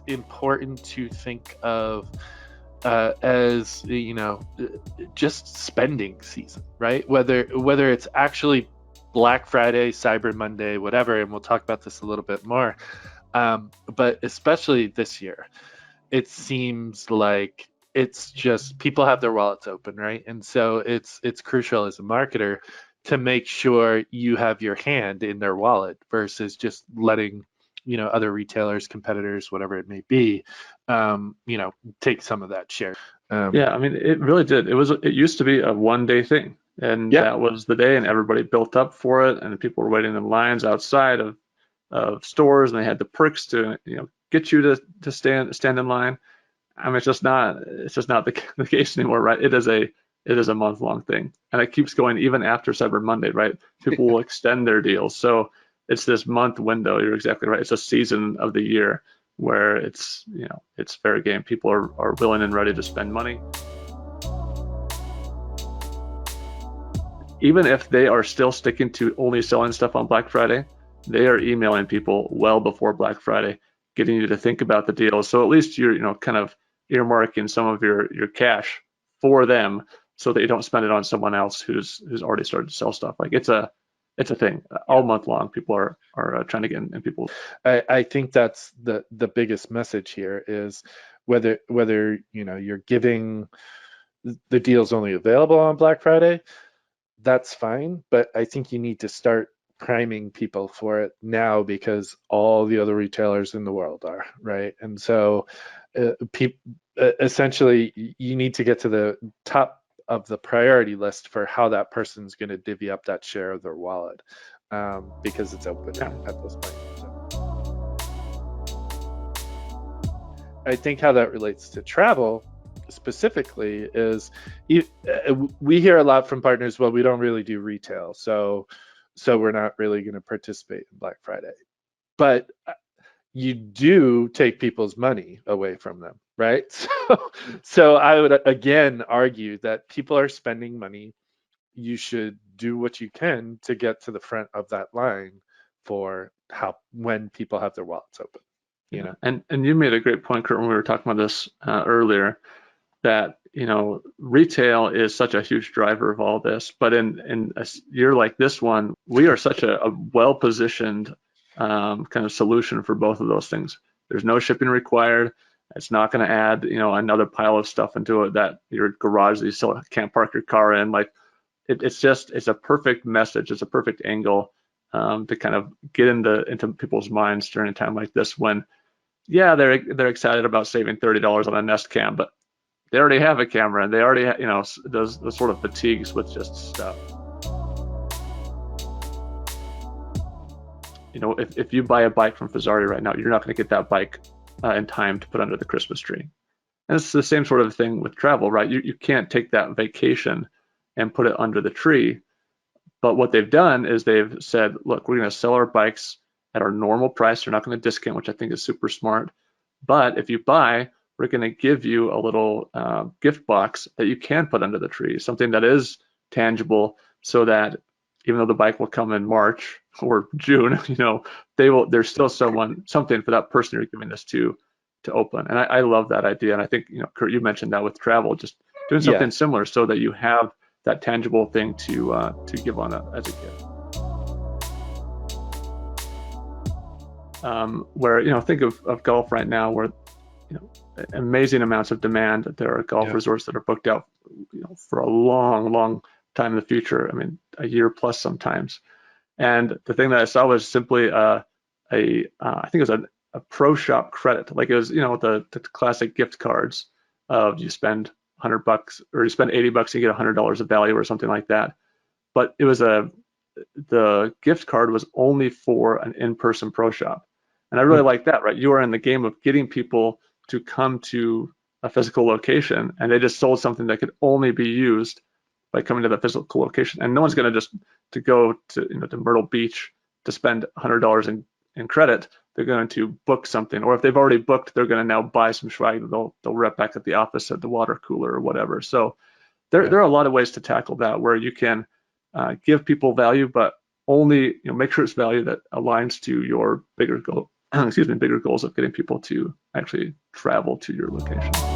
important to think of as just spending season, right? Whether it's actually Black Friday, Cyber Monday, whatever, and we'll talk about this a little bit more. But especially this year, it seems like it's just people have their wallets open, right? And so it's crucial as a marketer to make sure you have your hand in their wallet versus just letting other retailers, competitors, whatever it may be, take some of that share. Yeah, I mean, it really did. It used to be a one-day thing, and that was the day, and everybody built up for it, and people were waiting in lines outside of stores, and they had the perks to get you to stand in line. I mean, it's just not the case anymore, right? It is a month-long thing, and it keeps going even after Cyber Monday, right? People will extend their deals, so it's this month window. You're exactly right. It's a season of the year where it's fair game. People are willing and ready to spend money. Even if they are still sticking to only selling stuff on Black Friday, they are emailing people well before Black Friday, getting you to think about the deals. So at least you're kind of earmarking some of your cash for them so that you don't spend it on someone else who's already started to sell stuff. Like it's a thing all month long. People are trying to get in people. I think that's the biggest message here is whether you're giving the deals only available on Black Friday, that's fine. But I think you need to start priming people for it now because all the other retailers in the world are, right? And so essentially you need to get to the top of the priority list for how that person's going to divvy up that share of their wallet because it's open at this point. So I think how that relates to travel specifically is we hear a lot from partners, well, we don't really do retail, so we're not really going to participate in Black Friday. But you do take people's money away from them, right? So I would again argue that people are spending money. You should do what you can to get to the front of that line for when people have their wallets open. And you made a great point, Kurt, when we were talking about this earlier, that retail is such a huge driver of all this. But in a year like this one, we are such a well-positioned kind of solution for both of those things. There's no shipping required. It's not going to add another pile of stuff into it that your garage that you still can't park your car in. Like it's a perfect message. It's a perfect angle to kind of get into people's minds during a time like this when, yeah, they're excited about saving $30 on a Nest Cam, but they already have a camera and they already those sort of fatigues with just stuff. If you buy a bike from Fazari right now, you're not going to get that bike in time to put under the Christmas tree. And it's the same sort of thing with travel, right? You can't take that vacation and put it under the tree. But what they've done is they've said, look, we're going to sell our bikes at our normal price. They're not going to discount, which I think is super smart. But if you buy, we're going to give you a little gift box that you can put under the tree, something that is tangible, so that even though the bike will come in March or June, there's still something for that person you're giving this to open. And I love that idea. And I think, Kurt, you mentioned that with travel, just doing something similar so that you have that tangible thing to give on as a gift. Where, think of golf right now, where, amazing amounts of demand. There are golf resorts that are booked out, for a long, long time in the future. I mean, a year plus sometimes. And the thing that I saw was simply I think it was a pro shop credit. Like it was, the classic gift cards of you spend $100 or you spend $80, you get $100 of value or something like that. But it was the gift card was only for an in-person pro shop. And I really like that, right? You are in the game of getting people to come to a physical location, and they just sold something that could only be used by coming to the physical location. And no one's going to just to go to to Myrtle Beach to spend $100 in credit. They're going to book something, or if they've already booked, they're going to now buy some swag that they'll rep back at the office at the water cooler or whatever. So there are a lot of ways to tackle that, where you can give people value, but only make sure it's value that aligns to your bigger excuse me, bigger goals of getting people to actually travel to your location.